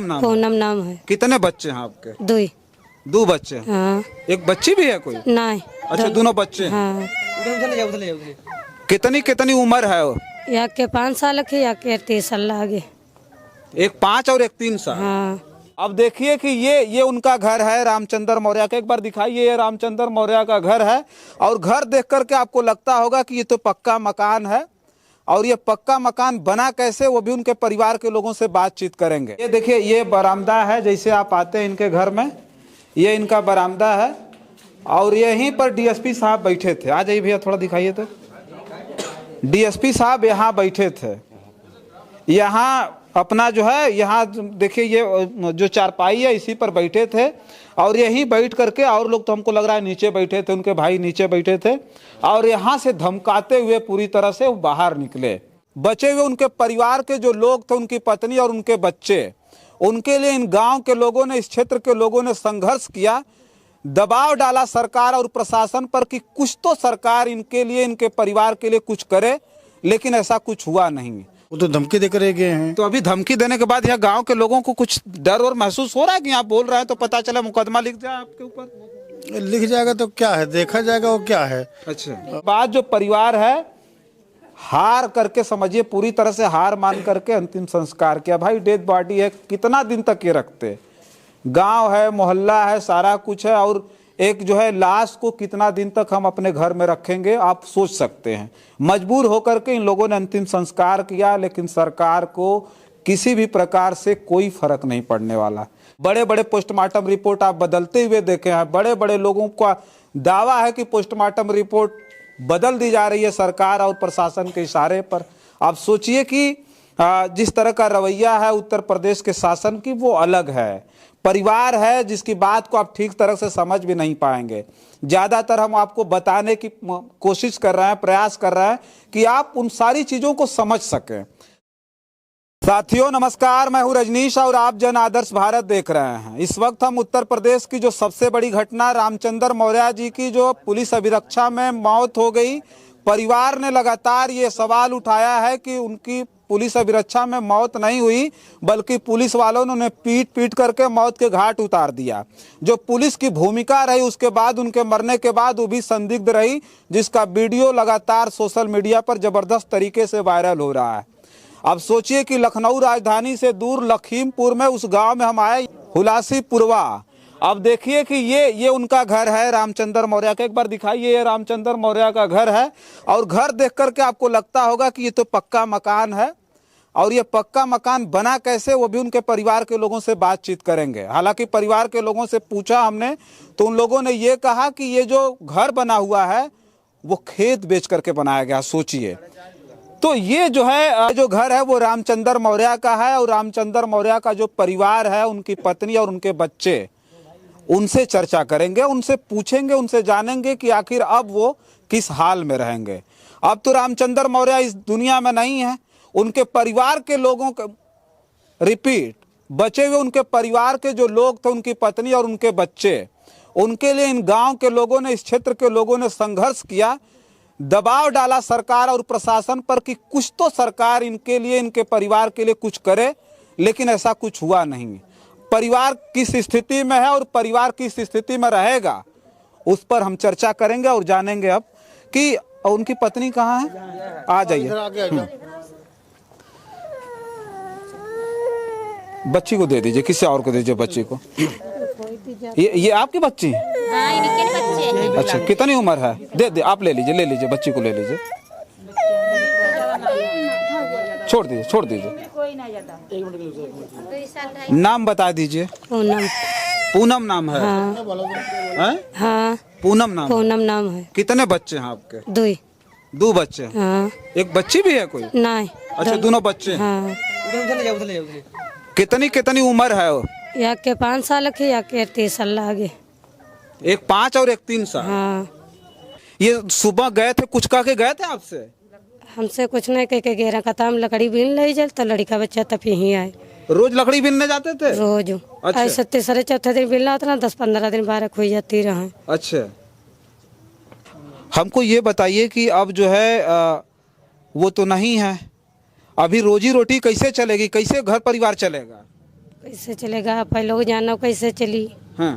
नाम पूनम नाम है। कितने बच्चे हैं आपके? दो बच्चे हैं। हाँ। एक बच्ची भी है कोई? नहीं। अच्छा, दोनों बच्चे हैं। हाँ। कितनी कितनी उम्र है वो? या के 5 साल की या के 30 साल आगे। एक 5 और एक 3 साल। हाँ। अब देखिए कि ये उनका घर है रामचंद्र मौर्य का। एक बार दिखाइए, ये रामचंद्र मौर्य का घर है। और घर देख करके आपको लगता होगा कि ये तो पक्का मकान है। और ये पक्का मकान बना कैसे, वो भी उनके परिवार के लोगों से बातचीत करेंगे। ये देखिए, ये बरामदा है। जैसे आप आते हैं इनके घर में, ये इनका बरामदा है। और यहीं पर डीएसपी साहब बैठे थे। आ जाइए भैया, थोड़ा दिखाइए तो। डीएसपी साहब यहाँ बैठे थे। यहाँ अपना जो है, यहाँ देखिए ये जो चारपाई है इसी पर बैठे थे। और यहीं बैठ करके, और लोग तो हमको लग रहा है नीचे बैठे थे, उनके भाई नीचे बैठे थे। और यहाँ से धमकाते हुए पूरी तरह से वो बाहर निकले। बचे हुए उनके परिवार के जो लोग थे, उनकी पत्नी और उनके बच्चे, उनके लिए इन गांव के लोगों ने, इस क्षेत्र के लोगों ने संघर्ष किया, दबाव डाला सरकार और प्रशासन पर कि कुछ तो सरकार इनके लिए, इनके परिवार के लिए कुछ करे। लेकिन ऐसा कुछ हुआ नहीं। वो तो धमकी देकर गए हैं। तो अभी धमकी देने के बाद यहाँ गांव के लोगों को कुछ डर और महसूस हो रहा है कि आप बोल रहे हैं तो पता चला मुकदमा लिख जाए आपके ऊपर? लिख जाएगा तो क्या है, देखा जाएगा वो क्या है। अच्छा, बात जो परिवार है, हार करके समझिए, पूरी तरह से हार मान करके अंतिम संस्कार किया। भाई डेड बॉडी है, कितना दिन तक ये रखते? गांव है, मोहल्ला है, सारा कुछ है। और एक जो है लाश को कितना दिन तक हम अपने घर में रखेंगे, आप सोच सकते हैं। मजबूर होकर के इन लोगों ने अंतिम संस्कार किया। लेकिन सरकार को किसी भी प्रकार से कोई फर्क नहीं पड़ने वाला। बड़े बड़े पोस्टमार्टम रिपोर्ट आप बदलते हुए देखे हैं। बड़े बड़े लोगों का दावा है कि पोस्टमार्टम रिपोर्ट बदल दी जा रही है सरकार और प्रशासन के इशारे पर। आप सोचिए कि जिस तरह का रवैया है उत्तर प्रदेश के शासन की, वो अलग है। परिवार है जिसकी बात को आप ठीक तरह से समझ भी नहीं पाएंगे। ज़्यादातर हम आपको बताने की कोशिश कर रहे हैं, प्रयास कर रहे हैं कि आप उन सारी चीज़ों को समझ सकें। साथियों नमस्कार, मैं हूं रजनीश और आप जन आदर्श भारत देख रहे हैं। इस वक्त हम उत्तर प्रदेश की जो सबसे बड़ी घटना, रामचंद्र मौर्य जी की जो पुलिस अभिरक्षा में मौत हो गई, परिवार ने लगातार ये सवाल उठाया है कि उनकी पुलिस अभिरक्षा में मौत नहीं हुई, बल्कि पुलिस वालों ने उन्हें पीट पीट करके मौत के घाट उतार दिया। जो पुलिस की भूमिका रही उसके बाद, उनके मरने के बाद, वो भी संदिग्ध रही, जिसका वीडियो लगातार सोशल मीडिया पर जबरदस्त तरीके से वायरल हो रहा है। अब सोचिए कि लखनऊ राजधानी से दूर लखीमपुर में उस गांव में हम आए, हुलासी पुरवा। अब देखिए कि ये उनका घर है रामचंद्र मौर्य का। एक बार दिखाइए, ये रामचंद्र मौर्य का घर है। और घर देख करके आपको लगता होगा कि ये तो पक्का मकान है। और ये पक्का मकान बना कैसे, वो भी उनके परिवार के लोगों से बातचीत करेंगे। हालांकि परिवार के लोगों से पूछा हमने तो उन लोगों ने ये कहा कि ये जो घर बना हुआ है वो खेत बेच करके बनाया गया। सोचिए, तो ये जो है, जो घर है वो रामचंद्र मौर्य का है। और रामचंद्र मौर्य का जो परिवार है, उनकी पत्नी और उनके बच्चे, उनसे चर्चा करेंगे, उनसे पूछेंगे, उनसे जानेंगे कि आखिर अब वो किस हाल में रहेंगे। अब तो रामचंद्र मौर्य इस दुनिया में नहीं है। उनके परिवार के लोगों का, रिपीट, बचे हुए उनके परिवार के जो लोग थे, उनकी पत्नी और उनके बच्चे, उनके लिए इन गांव के लोगों ने, इस क्षेत्र के लोगों ने संघर्ष किया, दबाव डाला सरकार और प्रशासन पर कि कुछ तो सरकार इनके लिए, इनके परिवार के लिए कुछ करे। लेकिन ऐसा कुछ हुआ नहीं। परिवार किस स्थिति में है और परिवार किस स्थिति में रहेगा, उस पर हम चर्चा करेंगे और जानेंगे अब कि उनकी पत्नी कहाँ है। आ जाइए, बच्ची को दे दीजिए, किसी और को दीजिए बच्ची को। ये आपकी बच्ची है? हाँ, इनके बच्चे हैं। अच्छा, कितनी उम्र है? दे आप ले लीजिए, बच्ची को ले लीजिए। छोड़ दीजिए। नाम बता दीजिए। पूनम नाम है? हाँ। पूनम नाम है। कितने बच्चे हैं आपके? दो बच्चे हैं। हाँ। एक बच्ची भी है कोई? नहीं। अच्छा, दोनों बच्चे हैं। हाँ। कितनी कितनी उम्र है वो? या के 5 साल की या के 30 साल आगे। एक 5 और एक 3 साल। हाँ। ये सुबह गए थे, कुछ कह के गए थे आपसे? हमसे कुछ नहीं कह के गए रखा था, हम लकड़ी बीन ले जल तो लड़का बच्चा तब यहीं आए। रोज लकड़ी बीनने जाते थे? रोज। अच्छा। ऐसे तीसरे चौथे दिन बिल्ला उतना 10-15 दिन बाहर खोई जाती रहे। अच्छा, हमको ये बताइए कि अब जो है वो तो नहीं है, अभी रोजी रोटी कैसे चलेगी, कैसे घर परिवार चलेगा? कैसे चलेगा, आप लोग जानो कैसे चली। हाँ,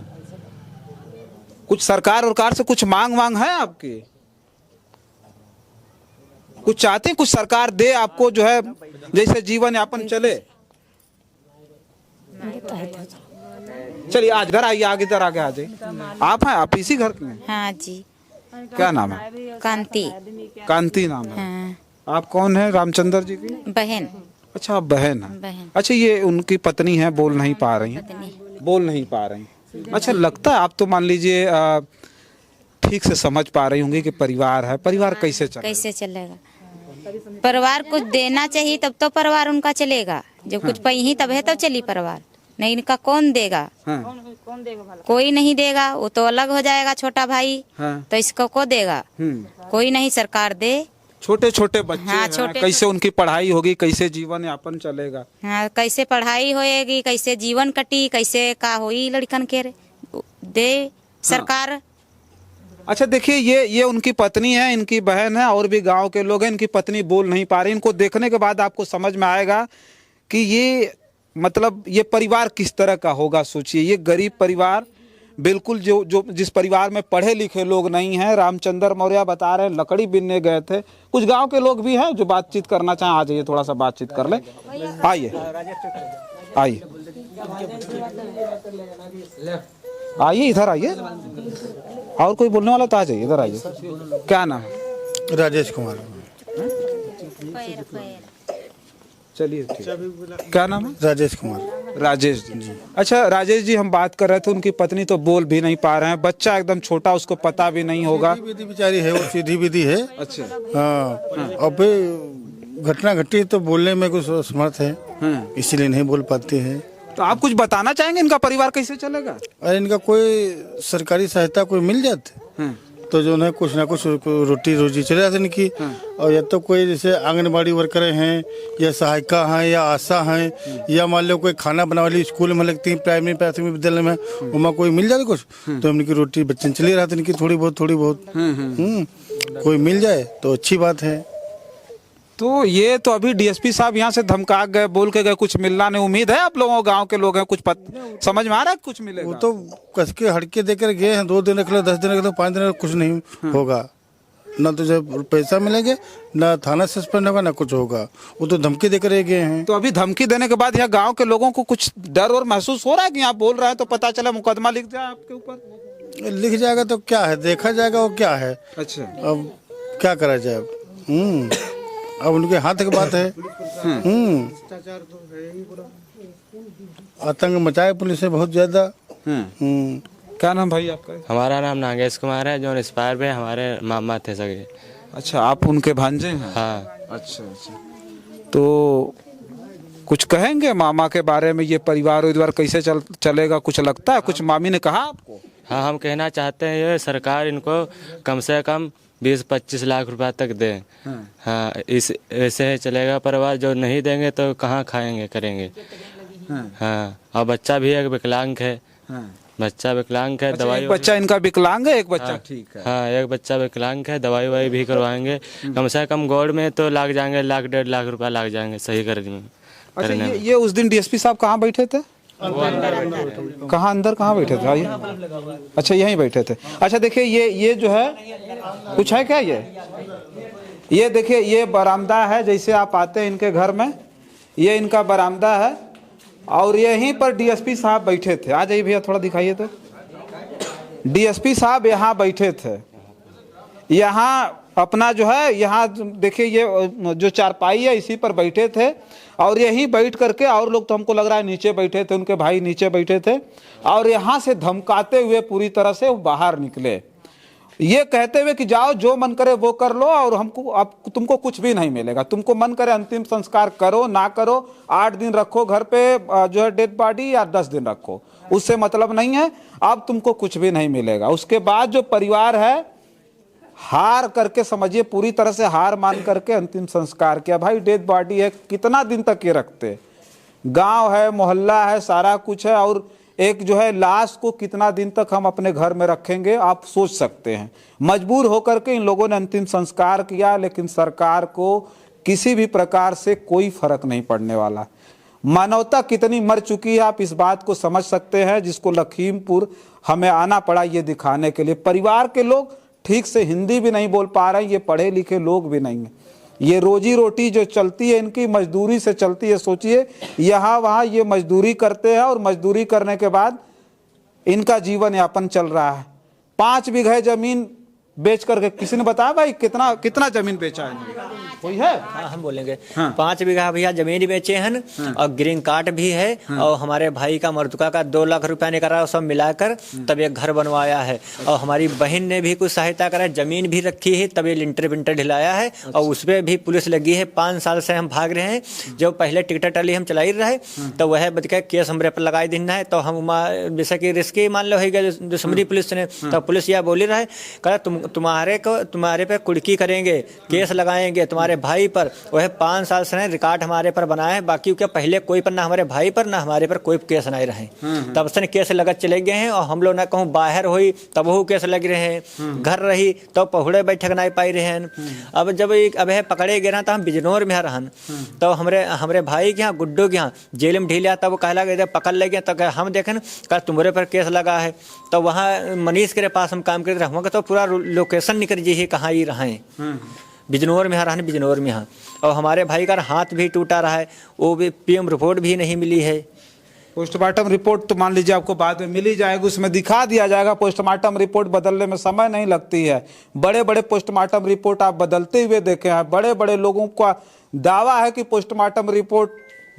कुछ सरकार से कुछ मांग है आपकी? कुछ चाहते हैं कुछ सरकार दे आपको, जो है जैसे जीवन यापन चले? चलिए आज इधर आइए, आगे इधर आगे आ जाइए। आप हैं, आप इसी घर के हैं? हाँ जी। क्या नाम है? कांति। कांति नाम है। हाँ, आप कौन है रामचंद्र जी की? बहन। अच्छा, आप बहन है। बहन। अच्छा, ये उनकी पत्नी है, बोल नहीं पा रही हैं? पत्नी। बोल नहीं पा रही। अच्छा, लगता है आप तो मान लीजिए ठीक से समझ पा रही होंगी कि परिवार है, परिवार कैसे चलेगा? कैसे चलेगा? परिवार कुछ देना चाहिए तब तो परिवार उनका चलेगा। जब कुछ पाई ही तब है तब चली परिवार, नहीं इनका कौन देगा? हाँ, कोई नहीं देगा, वो तो अलग हो जाएगा छोटा भाई। हाँ। तो इसको को देगा? कोई नहीं, सरकार दे। छोटे छोटे बच्चे हाँ, हैं, छोटे कैसे उनकी पढ़ाई होगी, कैसे जीवन यापन चलेगा? हाँ, कैसे पढ़ाई होएगी, कैसे जीवन कटी, कैसे का होई लड़कन के दे सरकार। अच्छा देखिए, ये उनकी पत्नी है, इनकी बहन है, और भी गांव के लोग हैं। इनकी पत्नी बोल नहीं पा रही। इनको देखने के बाद आपको समझ में आएगा कि ये मतलब ये परिवार किस तरह का होगा। सोचिए, ये गरीब परिवार, बिल्कुल जो जिस परिवार में पढ़े लिखे लोग नहीं हैं। रामचंद्र मौर्य बता रहे हैं लकड़ी बीनने गए थे। कुछ गांव के लोग भी हैं जो बातचीत करना चाहें, आ जाइए, थोड़ा सा बातचीत कर ले। आइए आइए आइए, इधर आइए। और कोई बोलने वाला तो आ जाइए, इधर आइए। क्या नाम है? राजेश कुमार। चलिए ठीक। क्या नाम है? राजेश कुमार। राजेश जी। अच्छा राजेश जी, हम बात कर रहे थे, उनकी पत्नी तो बोल भी नहीं पा रहे हैं, बच्चा एकदम छोटा, उसको पता भी नहीं होगा। विधि बेचारी है, वो सीधी विधि है। अच्छा। हाँ, और फिर घटना घटी तो बोलने में कुछ असमर्थ है, इसीलिए नहीं बोल पाते हैं। तो आप कुछ बताना चाहेंगे, इनका परिवार कैसे चलेगा? अरे इनका कोई सरकारी सहायता कोई मिल जाते तो जो है कुछ ना कुछ रोटी रोजी चले जाते इनकी। और या तो कोई जैसे आंगनबाड़ी वर्कर हैं, या सहायिका हैं, या आशा हैं, या मान लो कोई खाना बनाने वाली स्कूल में लगती है, प्राइमरी प्राथमिक विद्यालय में, उनमें कोई मिल जाए कुछ, तो इनकी रोटी बच्चन चली रहती इनकी, थोड़ी बहुत। कोई मिल जाए तो अच्छी बात है। तो ये तो अभी डीएसपी साहब यहाँ से धमका गए, बोल के गए कुछ मिलना नहीं। उम्मीद है आप लोगों गांव के लोग हैं, कुछ समझ में आ रहा है कुछ मिलेगा? वो तो कस के हड़के देकर गए हैं, 2 दिन रख लो, 10 दिन रख लो, 5 दिन रख लो, कुछ नहीं होगा। ना तो जब पैसा मिलेंगे, ना थाना सस्पेंड होगा, ना कुछ होगा। वो तो धमकी देकर गए हैं। तो अभी धमकी देने के बाद यहाँ गांव के लोगों को कुछ डर और महसूस हो रहा है कि आप बोल रहे हैं तो पता चला मुकदमा लिख जाए आपके ऊपर? लिख जाएगा तो क्या है, देखा जाएगा वो क्या है। अच्छा, अब क्या करा जाए? अब उनके हाथ की बात है। आतंक मचाए पुलिस ने बहुत ज्यादा। क्या नाम भाई आपका? हमारा नाम नागेश कुमार है, जो इंस्पायर पे हमारे मामा थे सगे। अच्छा, आप उनके भांजे हैं? हाँ। अच्छा। तो कुछ कहेंगे मामा के बारे में, ये परिवार कैसे चलेगा? कुछ लगता है, कुछ मामी ने कहा आपको? हाँ, हम कहना चाहते हैं ये सरकार इनको कम से कम 20-25 लाख रुपया तक दे। हाँ, इस ऐसे चलेगा परिवार, जो नहीं देंगे तो कहाँ खाएंगे करेंगे। हाँ, और बच्चा भी एक विकलांग है। बच्चा विकलांग है। अच्छा, दवाई एक बच्चा इनका विकलांग है, एक बच्चा ठीक है। हाँ, एक बच्चा विकलांग है, दवाई ववाई भी करवाएंगे। कम से कम गौड़ में तो लग जाएंगे 1-1.5 लाख रुपया लग जाएंगे सही करने में। अच्छा, ये उस दिन डीएसपी साहब कहाँ बैठे थे? कहाँ अंदर कहाँ बैठे थे? आइए। अच्छा, यहीं बैठे थे। अच्छा देखिए, ये जो है कुछ है क्या? ये देखिए, ये बरामदा है। जैसे आप आते हैं इनके घर में, ये इनका बरामदा है, और यहीं पर डीएसपी साहब बैठे थे। आ जाइए भैया, थोड़ा दिखाइए तो। डीएसपी साहब यहाँ बैठे थे, यहाँ अपना जो है, यहाँ देखिए ये जो चारपाई है इसी पर बैठे थे, और यहीं बैठ करके और लोग तो हमको लग रहा है नीचे बैठे थे, उनके भाई नीचे बैठे थे, और यहाँ से धमकाते हुए पूरी तरह से बाहर निकले, ये कहते हुए कि जाओ जो मन करे वो कर लो, और हमको अब तुमको कुछ भी नहीं मिलेगा। तुमको मन करे अंतिम संस्कार करो ना करो, 8 दिन रखो घर पे जो है डेड बॉडी, या 10 दिन रखो, उससे मतलब नहीं है। अब तुमको कुछ भी नहीं मिलेगा। उसके बाद जो परिवार है हार करके, समझिए पूरी तरह से हार मान करके अंतिम संस्कार किया। भाई डेड बॉडी है, कितना दिन तक ये रखते? गांव है, मोहल्ला है, सारा कुछ है, और एक जो है लाश को कितना दिन तक हम अपने घर में रखेंगे, आप सोच सकते हैं। मजबूर होकर के इन लोगों ने अंतिम संस्कार किया, लेकिन सरकार को किसी भी प्रकार से कोई फर्क नहीं पड़ने वाला। मानवता कितनी मर चुकी है आप इस बात को समझ सकते हैं, जिसको लखीमपुर हमें आना पड़ा ये दिखाने के लिए। परिवार के लोग ठीक से हिंदी भी नहीं बोल पा रहे हैं, ये पढ़े लिखे लोग भी नहीं हैं। ये रोजी रोटी जो चलती है इनकी मजदूरी से चलती है। सोचिए यहाँ वहाँ ये मजदूरी करते हैं और मजदूरी करने के बाद इनका जीवन यापन चल रहा है। 5 बीघे जमीन बेच करके, किसी ने बताया भाई कितना कितना जमीन बेचा है? कोई है? हाँ, हम बोलेंगे। हाँ। 5 बीघा भैया जमीन बेचे हैं और ग्रीन कार्ड भी है और हमारे भाई का मर्तुका का 2 लाख रुपया निकला, सब मिलाकर तब एक घर बनवाया है। और हमारी बहन ने भी कुछ सहायता करा, जमीन भी रखी है, तब ये लिंटर विंटर ढिलाया है। और उसपे भी पुलिस लगी है। 5 साल से हम भाग रहे हैं। जब पहले टिकट टली हम चलाई रहे तो वह बच के केस हमरे पर लगाई देना है। तो हम जैसे कि रिस्की मान लो है दुश्मनी पुलिस ने, तो पुलिस यह बोली रहे कहा तुम्हारे पे कुड़की करेंगे, केस लगाएंगे तुम्हारे भाई पर। वह 5 साल से रिकॉर्ड हमारे पर बनाए हैं। बाकी क्या पहले कोई पर ना हमारे भाई पर ना हमारे पर कोई केस नहीं रहे। तब से केस लगत चले गए हैं। और हम लोग ना कहूँ बाहर हुई तब वो केस लग रहे हैं, घर रही तो पहुड़े बैठक नहीं पाई रहे हैं। अब जब अब पकड़े गए ना तो हम बिजनौर में रहन, तो हमारे भाई के यहाँ गुड्डू के यहाँ जेल में ढीला, तब कहला गया पकड़ ले गया। तो हम देखें कहा तुम्हारे पर केस लगा है। तो वहाँ मनीष के पास हम काम करते रहे, तो पूरा लोकेशन निकल जी कहाँ ही रहे, बिजनौर में रहने बिजनौर में यहाँ। और हमारे भाई का हाथ भी टूटा रहा है, वो भी पीएम रिपोर्ट भी नहीं मिली है। पोस्टमार्टम रिपोर्ट तो मान लीजिए आपको बाद में मिल ही जाएगी, उसमें दिखा दिया जाएगा। पोस्टमार्टम रिपोर्ट बदलने में समय नहीं लगती है। बड़े बड़े पोस्टमार्टम रिपोर्ट आप बदलते हुए देखे हैं। बड़े बड़े लोगों का दावा है कि पोस्टमार्टम रिपोर्ट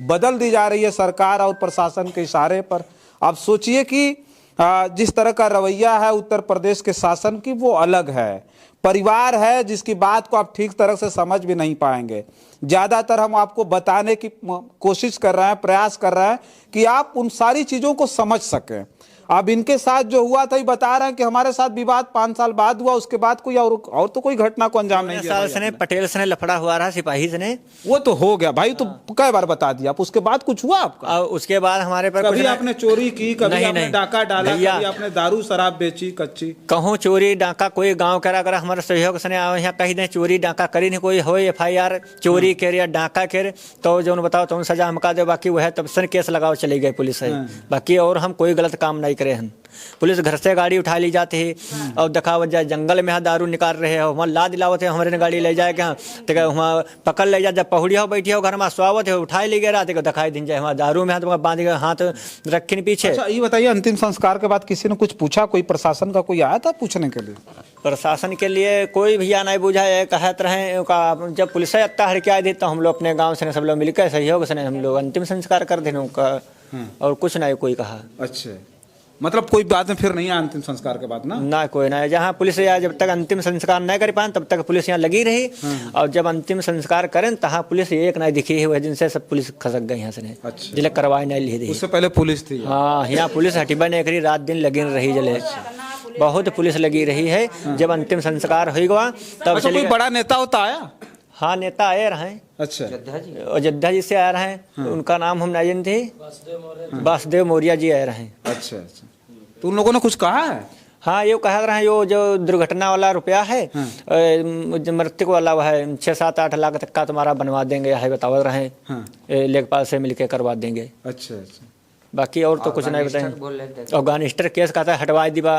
बदल दी जा रही है सरकार और प्रशासन के इशारे पर। आप सोचिए कि जिस तरह का रवैया है उत्तर प्रदेश के शासन की, वो अलग है। परिवार है जिसकी बात को आप ठीक तरह से समझ भी नहीं पाएंगे। ज़्यादातर हम आपको बताने की कोशिश कर रहे हैं, प्रयास कर रहे हैं कि आप उन सारी चीज़ों को समझ सकें। अब इनके साथ जो हुआ था ये बता रहे हैं कि हमारे साथ विवाद 5 साल बाद हुआ, उसके बाद कोई और तो कोई घटना को अंजाम नहीं दिया। साल से पटेल से लफड़ा हुआ रहा, सिपाही से वो तो हो गया भाई, तो कई बार बता दिया आप। उसके बाद कुछ हुआ आपका? उसके बाद हमारे पर कभी आपने चोरी की, कभी आपने डाका डाला, कभी आपने दारू शराब बेची कच्ची? कहूँ चोरी डाका कोई गांव करा करा हमारे सहयोग से यहाँ कहीं दे चोरी डाका करी नहीं कोई हो FIR चोरी करे या डाका करे तो जो बताओ तो सजा हमका दे। बाकी वह तब से केस लगाओ चली गई पुलिस है। बाकी और हम कोई गलत काम नहीं करे हैं। पुलिस घर से गाड़ी उठा ली जाती है और दिखावत जाए जंगल में दारू निकाल रहे हो, वहाँ ला दिलावत है हमारे गाड़ी ले जाए क्या तो वहाँ पकड़ ले जाए। जब पहुड़िया हो बैठी हो घर में स्वागत है उठाई ले गया रात को दिखाई दिन जाए वहाँ दारू में हाथ बांध के हाथ रखे पीछे। अच्छा ये बताइए, अंतिम संस्कार के बाद किसी ने कुछ पूछा? कोई प्रशासन का कोई आया था पूछने के लिए? प्रशासन के लिए कोई भैया नहीं बुझा है। कहत रहे जब पुलिस अत्ता हर के आई थी तो हम लोग अपने गाँव से सब लोग मिलकर सहयोग से हम लोग अंतिम संस्कार कर देने का, और कुछ नहीं कोई कहा। अच्छा, मतलब कोई बाद में फिर नहीं आया अंतिम संस्कार के बाद? ना कोई ना, जहाँ पुलिस यहाँ जब तक अंतिम संस्कार नहीं कर पाए तब तक पुलिस यहाँ लगी रही। और जब अंतिम संस्कार करें तहाँ पुलिस एक नहीं दिखी है, वह दिन से सब पुलिस खसक गई यहाँ से। अच्छा। जिले करवाई नहीं ली रही। उससे पहले पुलिस थी? हाँ, यहाँ पुलिस हटिबा नहीं करी, रात दिन लगी रही जले। बहुत पुलिस लगी रही है। जब अंतिम संस्कार हो गया तब कोई बड़ा नेता होता आया? हाँ, नेता आए रहे। अच्छा, अयोध्या जी से आ रहे हैं। उनका नाम हम नहीं जानते, वासुदेव मौर्य जी आए रहे। अच्छा अच्छा, तो उन लोगों ने कुछ कहा है? हाँ, ये कह रहे हैं यो जो दुर्घटना वाला रुपया है मृतक वाला वह है 6-7-8 लाख तक का तुम्हारा बनवा देंगे है बता रहे हैं। लेखपाल से मिलके करवा देंगे। अच्छा अच्छा, बाकी और तो कुछ नहीं बताएंगे। अफगानिस्टर केस कहता है हटवा दिबा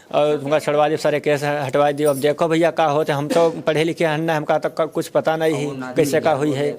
और तुमका छड़वा दी, सारे केस हटवा दी। अब देखो भैया का होते, हम तो पढ़े लिखे हैं ना, हमका तो कुछ पता नहीं है कैसे का हुई है।